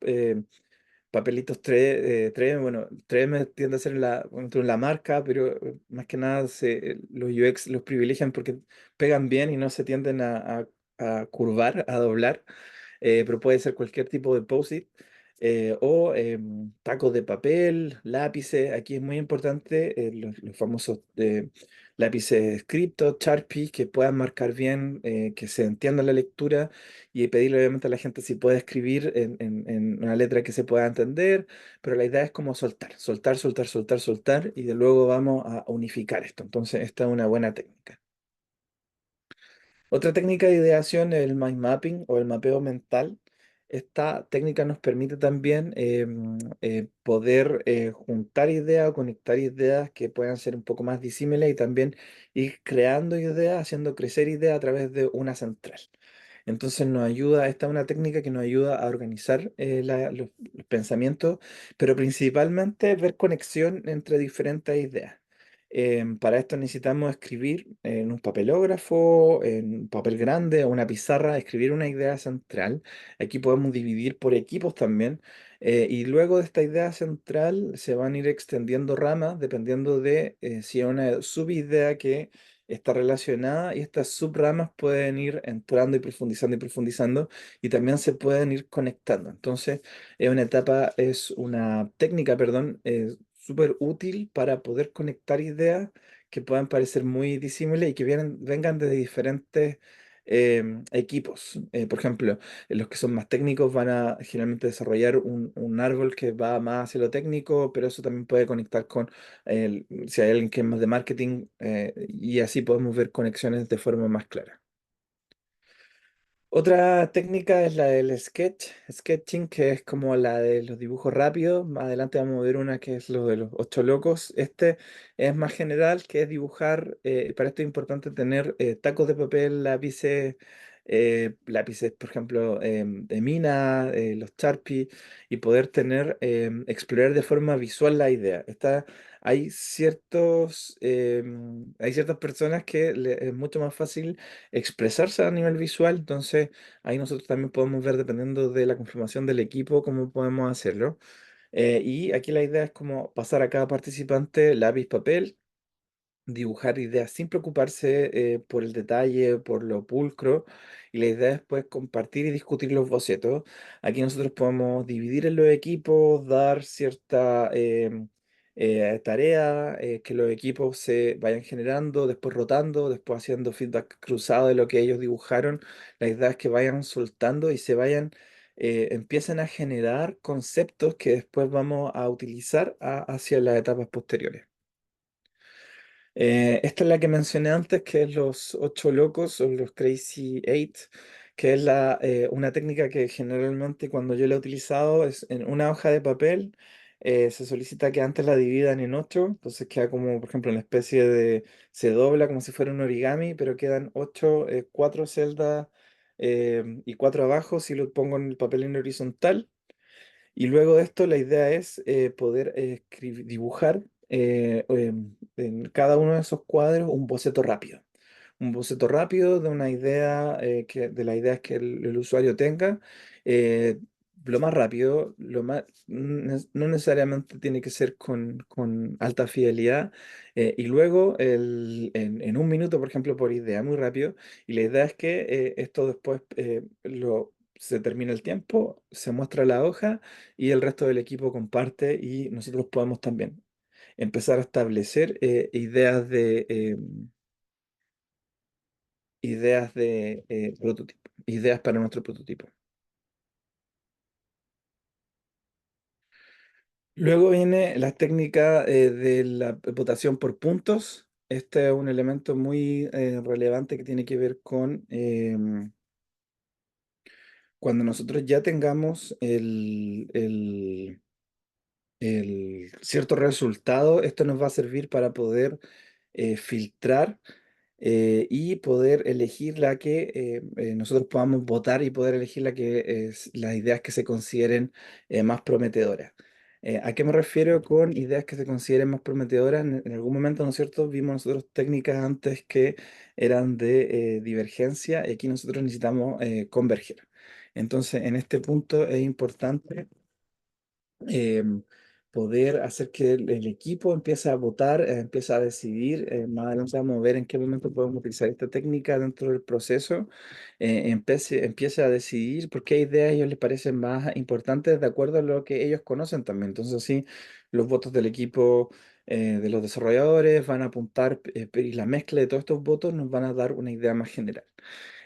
papelitos 3, bueno, 3 me tiende a ser en la marca, pero más que nada los UX los privilegian porque pegan bien y no se tienden a curvar, a doblar, pero puede ser cualquier tipo de post-it. O tacos de papel, lápices. Aquí es muy importante los famosos lápices Scripto, Sharpie, que puedan marcar bien, que se entienda la lectura y pedirle obviamente a la gente si puede escribir en una letra que se pueda entender, pero la idea es como soltar, soltar, soltar, soltar, soltar y de luego vamos a unificar esto. Entonces, esta es una buena técnica. Otra técnica de ideación es el mind mapping o el mapeo mental. Esta técnica nos permite también poder juntar ideas o conectar ideas que puedan ser un poco más disímiles y también ir creando ideas, haciendo crecer ideas a través de una central. Entonces esta es una técnica que nos ayuda a organizar los pensamientos, pero principalmente ver conexión entre diferentes ideas. Para esto necesitamos escribir en un papelógrafo, en un papel grande o una pizarra, escribir una idea central. Aquí podemos dividir por equipos también. Y luego de esta idea central se van a ir extendiendo ramas dependiendo de si es una subidea que está relacionada y estas subramas pueden ir entrando y profundizando y también se pueden ir conectando. Entonces, es una técnica, perdón, súper útil para poder conectar ideas que puedan parecer muy disímiles y que vengan de diferentes equipos. Por ejemplo, los que son más técnicos van a generalmente desarrollar un árbol que va más hacia lo técnico, pero eso también puede conectar con si hay alguien que es más de marketing, y así podemos ver conexiones de forma más clara. Otra técnica es la del sketching, que es como la de los dibujos rápidos. Más adelante vamos a ver una que es lo de los ocho locos. Este es más general, que es dibujar. Para esto es importante tener tacos de papel, lápices, por ejemplo, de mina, los Sharpie, y poder explorar de forma visual la idea. Hay ciertas personas que es mucho más fácil expresarse a nivel visual, entonces ahí nosotros también podemos ver, dependiendo de la conformación del equipo, cómo podemos hacerlo. Y aquí la idea es como pasar a cada participante lápiz, papel, dibujar ideas sin preocuparse por el detalle, por lo pulcro, y la idea es pues compartir y discutir los bocetos. Aquí nosotros podemos dividir en los equipos, dar cierta tarea, que los equipos se vayan generando, después rotando, después haciendo feedback cruzado de lo que ellos dibujaron. La idea es que vayan soltando y empiecen a generar conceptos que después vamos a utilizar hacia las etapas posteriores. Esta es la que mencioné antes, que es los ocho locos o los Crazy Eight, que es una técnica que generalmente cuando yo la he utilizado es en una hoja de papel. Se solicita que antes la dividan en ocho, entonces queda como, por ejemplo, una especie se dobla como si fuera un origami, pero quedan ocho, cuatro celdas y cuatro abajo si lo pongo en el papel en horizontal. Y luego de esto, la idea es poder dibujar en cada uno de esos cuadros un boceto rápido. Un boceto rápido de una idea, de las ideas que el usuario tenga. eh, lo más rápido, no necesariamente tiene que ser con alta fidelidad. Y luego, en un minuto, por ejemplo, por idea, muy rápido. Y la idea es que esto después se termina el tiempo, se muestra la hoja y el resto del equipo comparte y nosotros podemos también empezar a establecer ideas de prototipo, ideas para nuestro prototipo. Luego viene la técnica de la votación por puntos. Este es un elemento muy relevante que tiene que ver con cuando nosotros ya tengamos el cierto resultado. Esto nos va a servir para poder filtrar y poder elegir nosotros podamos votar y poder elegir las ideas que se consideren más prometedoras. ¿A qué me refiero con ideas que se consideren más prometedoras? En algún momento, ¿no es cierto? Vimos nosotros técnicas antes que eran de divergencia, y aquí nosotros necesitamos converger. Entonces, en este punto es importante em, poder hacer que el equipo empiece a votar, empiece a decidir. Más adelante vamos a ver en qué momento podemos utilizar esta técnica dentro del proceso. Empiece a decidir por qué ideas a ellos les parecen más importantes de acuerdo a lo que ellos conocen también. Entonces, así, los votos del equipo de los desarrolladores van a apuntar, y la mezcla de todos estos votos nos van a dar una idea más general.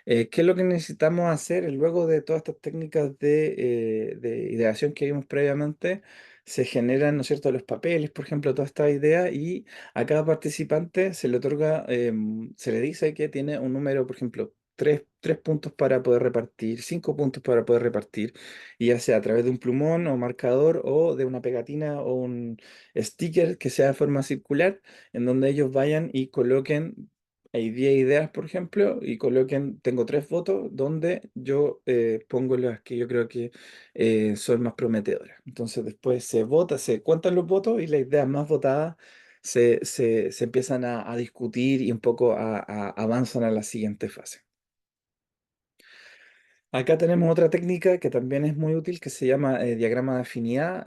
¿Qué es lo que necesitamos hacer luego de todas estas técnicas de ideación que vimos previamente? Se generan, ¿no es cierto?, los papeles, por ejemplo, toda esta idea, y a cada participante se le otorga, se le dice que tiene un número, por ejemplo, tres puntos para poder repartir, 5 puntos para poder repartir, y ya sea a través de un plumón o marcador o de una pegatina o un sticker que sea de forma circular, en donde ellos vayan y coloquen. Hay 10 ideas, por ejemplo, y tengo tres votos donde yo pongo las que yo creo que son más prometedoras. Entonces después se vota, se cuentan los votos y las ideas más votadas se empiezan a discutir y un poco avanzan a la siguiente fase. Acá tenemos otra técnica que también es muy útil que se llama diagrama de afinidad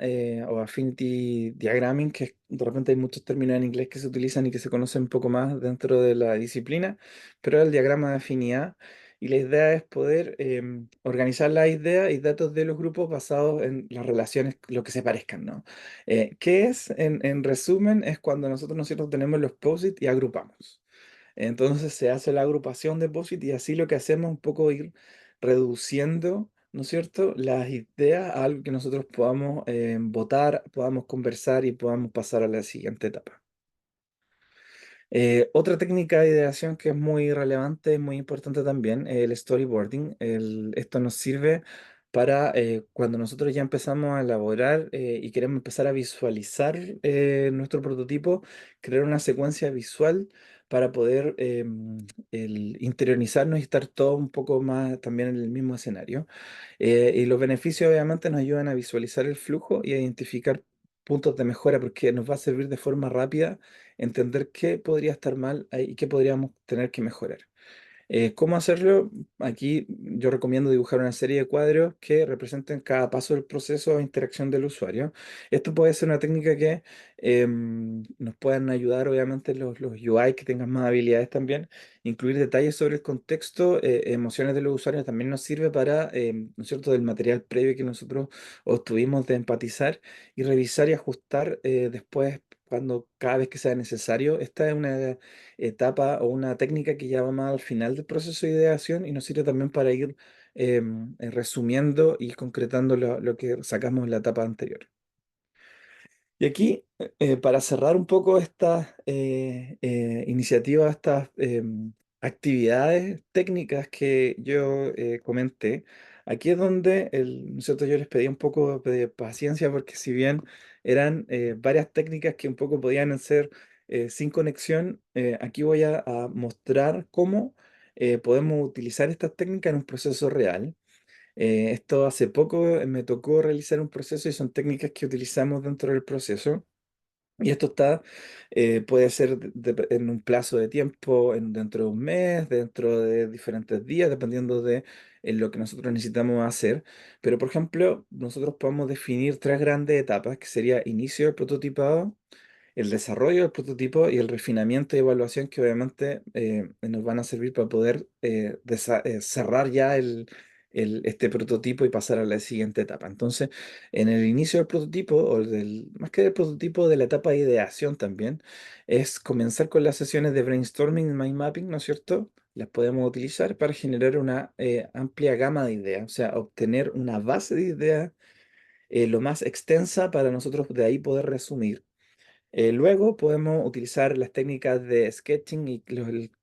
o affinity diagramming, que de repente hay muchos términos en inglés que se utilizan y que se conocen un poco más dentro de la disciplina, pero el diagrama de afinidad y la idea es poder organizar las ideas y datos de los grupos basados en las relaciones, lo que se parezcan, ¿no? ¿Qué es? En resumen, es cuando nosotros tenemos los POSIT y agrupamos. Entonces se hace la agrupación de POSIT y así lo que hacemos es un poco ir reduciendo, ¿no es cierto?, las ideas a algo que nosotros podamos votar, podamos conversar y podamos pasar a la siguiente etapa. Otra técnica de ideación que es muy relevante, muy importante también, el storyboarding. Esto nos sirve para cuando nosotros ya empezamos a elaborar y queremos empezar a visualizar nuestro prototipo, crear una secuencia visual para poder interiorizarnos y estar todo un poco más también en el mismo escenario. Y los beneficios obviamente nos ayudan a visualizar el flujo y a identificar puntos de mejora porque nos va a servir de forma rápida entender qué podría estar mal y qué podríamos tener que mejorar. ¿Cómo hacerlo? Aquí yo recomiendo dibujar una serie de cuadros que representen cada paso del proceso de interacción del usuario. Esto puede ser una técnica que nos puedan ayudar, obviamente, los UI que tengan más habilidades también. Incluir detalles sobre el contexto, emociones de los usuarios también nos sirve para, ¿no es cierto?, del material previo que nosotros obtuvimos de empatizar y revisar y ajustar después cuando cada vez que sea necesario. Esta es una etapa o una técnica que ya va más al final del proceso de ideación y nos sirve también para ir resumiendo y concretando lo que sacamos en la etapa anterior. Y aquí, para cerrar un poco estas iniciativas, estas actividades técnicas que yo comenté, aquí es donde ¿no es cierto? Yo les pedí un poco de paciencia porque si bien eran varias técnicas que un poco podían ser sin conexión, aquí voy a mostrar cómo podemos utilizar estas técnicas en un proceso real. Esto hace poco me tocó realizar un proceso y son técnicas que utilizamos dentro del proceso. Y esto puede ser en un plazo de tiempo, dentro de un mes, dentro de diferentes días, dependiendo de lo que nosotros necesitamos hacer. Pero, por ejemplo, nosotros podemos definir tres grandes etapas, que sería inicio del prototipado, el desarrollo del prototipo y el refinamiento y evaluación que obviamente nos van a servir para poder cerrar ya este prototipo y pasar a la siguiente etapa. Entonces, en el inicio del prototipo, más que del prototipo, de la etapa de ideación también, es comenzar con las sesiones de brainstorming y mind mapping, ¿no es cierto? Las podemos utilizar para generar una amplia gama de ideas, o sea, obtener una base de ideas lo más extensa para nosotros de ahí poder resumir. Luego podemos utilizar las técnicas de sketching y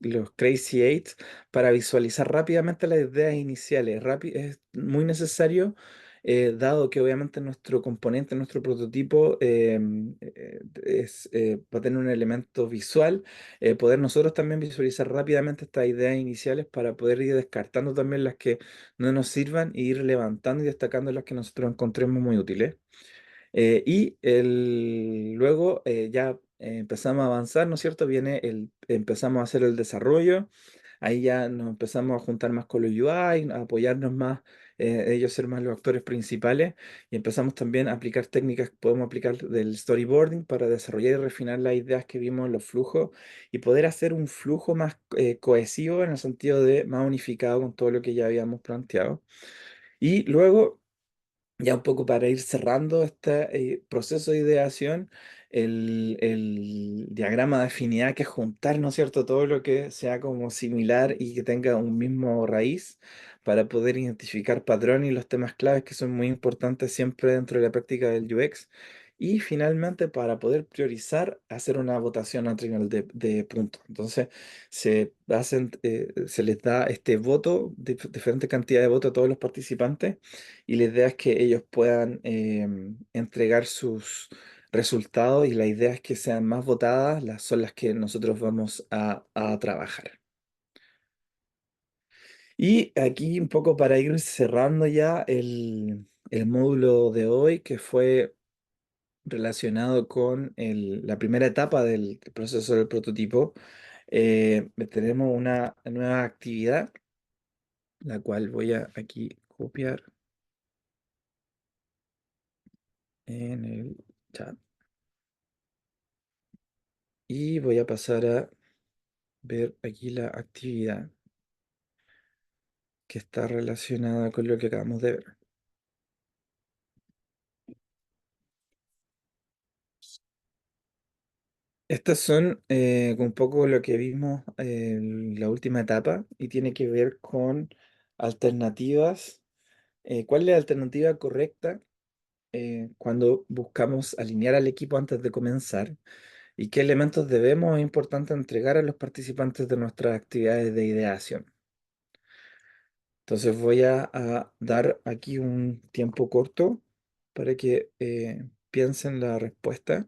los Crazy Eights para visualizar rápidamente las ideas iniciales. Es muy necesario, dado que obviamente nuestro componente, nuestro prototipo va a tener un elemento visual, poder nosotros también visualizar rápidamente estas ideas iniciales para poder ir descartando también las que no nos sirvan e ir levantando y destacando las que nosotros encontremos muy útiles. Luego ya empezamos a avanzar, ¿no es cierto? Empezamos a hacer el desarrollo, ahí ya nos empezamos a juntar más con los UI, a apoyarnos más, ellos ser más los actores principales, y empezamos también a aplicar técnicas que podemos aplicar del storyboarding para desarrollar y refinar las ideas que vimos en los flujos y poder hacer un flujo más cohesivo en el sentido de más unificado con todo lo que ya habíamos planteado. Y luego ya un poco para ir cerrando este proceso de ideación, el diagrama de afinidad, que es juntar, ¿no es cierto?, todo lo que sea como similar y que tenga un mismo raíz para poder identificar patrones y los temas claves que son muy importantes siempre dentro de la práctica del UX. Y finalmente, para poder priorizar, hacer una votación a trivial de puntos. Entonces, se les da este voto, diferente cantidad de votos a todos los participantes y la idea es que ellos puedan entregar sus resultados y la idea es que sean más votadas, son las que nosotros vamos a trabajar. Y aquí un poco para ir cerrando ya el módulo de hoy, que fue relacionado con la primera etapa del proceso del prototipo, tenemos una nueva actividad la cual voy a aquí copiar en el chat. Y voy a pasar a ver aquí la actividad que está relacionada con lo que acabamos de ver. Estas son un poco lo que vimos en la última etapa y tiene que ver con alternativas. ¿Cuál es la alternativa correcta cuando buscamos alinear al equipo antes de comenzar? ¿Y qué elementos debemos o es importante entregar a los participantes de nuestras actividades de ideación? Entonces voy a dar aquí un tiempo corto para que piensen la respuesta.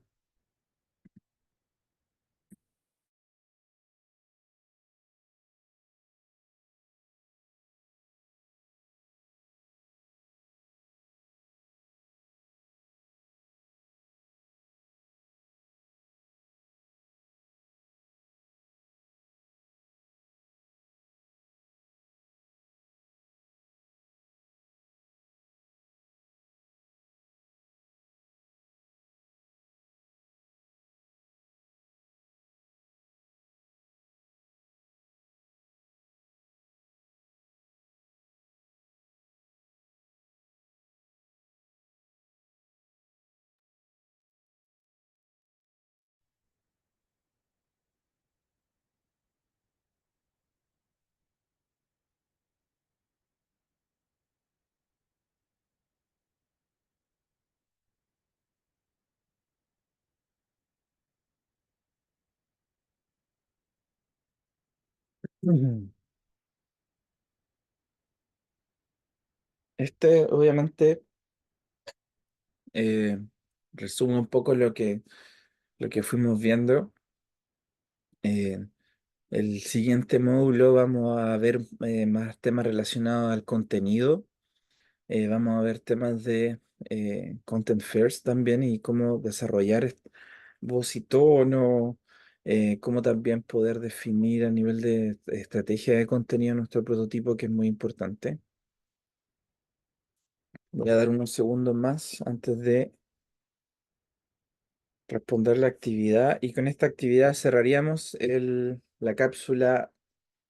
Ujú. Este obviamente eh, resume un poco lo que fuimos viendo. Eh, el siguiente módulo vamos a ver más temas relacionados al contenido. Vamos a ver temas de Content First también y cómo desarrollar voz y tono, cómo también poder definir a nivel de estrategia de contenido nuestro prototipo, que es muy importante. Voy a dar unos segundos más antes de responder la actividad y con esta actividad cerraríamos la cápsula,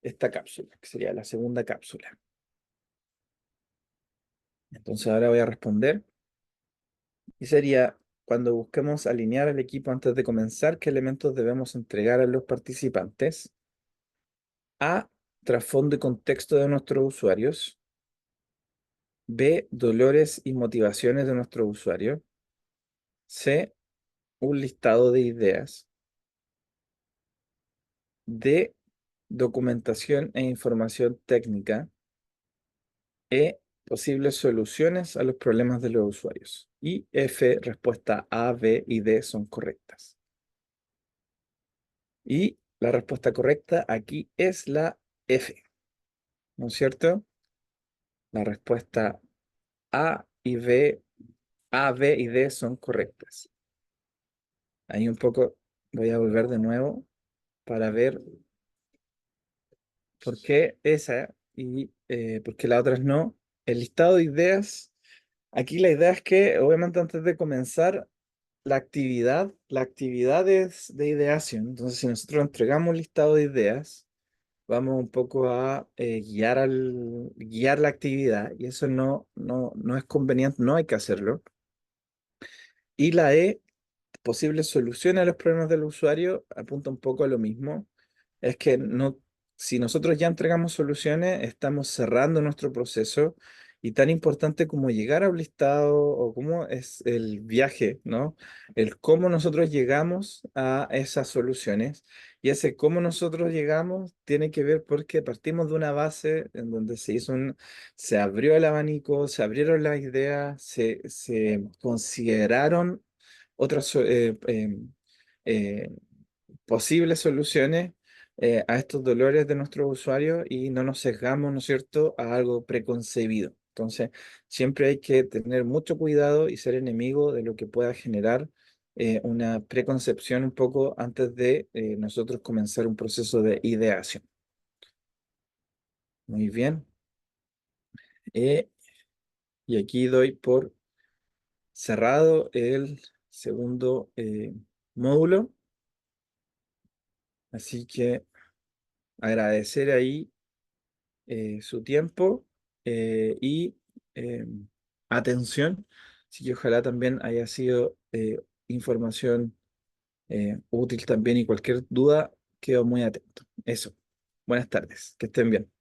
esta cápsula, que sería la segunda cápsula. Entonces ahora voy a responder y sería, cuando busquemos alinear al equipo antes de comenzar, ¿qué elementos debemos entregar a los participantes? A, trasfondo y contexto de nuestros usuarios. B, dolores y motivaciones de nuestros usuarios. C, un listado de ideas. D, documentación e información técnica. E, posibles soluciones a los problemas de los usuarios. Y F, respuesta A, B y D son correctas. Y la respuesta correcta aquí es la F, ¿no es cierto? La respuesta A y B, A, B y D son correctas. Ahí un poco voy a volver de nuevo para ver por qué esa y por qué las otras no. El listado de ideas, aquí la idea es que obviamente antes de comenzar la actividad es de ideación. Entonces, si nosotros entregamos un listado de ideas, vamos un poco a guiar la actividad y eso no es conveniente, no hay que hacerlo. Y la E, posibles soluciones a los problemas del usuario, apunta un poco a lo mismo. Es que no, si nosotros ya entregamos soluciones, estamos cerrando nuestro proceso y tan importante como llegar a un listado o cómo es el viaje, ¿no? El cómo nosotros llegamos a esas soluciones y ese cómo nosotros llegamos tiene que ver porque partimos de una base en donde se abrió el abanico, se abrieron las ideas, se consideraron otras eh, posibles soluciones a estos dolores de nuestros usuarios y no nos sesgamos, ¿no es cierto?, a algo preconcebido. Entonces, siempre hay que tener mucho cuidado y ser enemigo de lo que pueda generar una preconcepción un poco antes de nosotros comenzar un proceso de ideación. Muy bien. Eh, y aquí doy por cerrado el segundo módulo. Así que agradecer ahí su tiempo y atención. Así que ojalá también haya sido información útil también y cualquier duda, quedo muy atento. Eso. Buenas tardes. Que estén bien.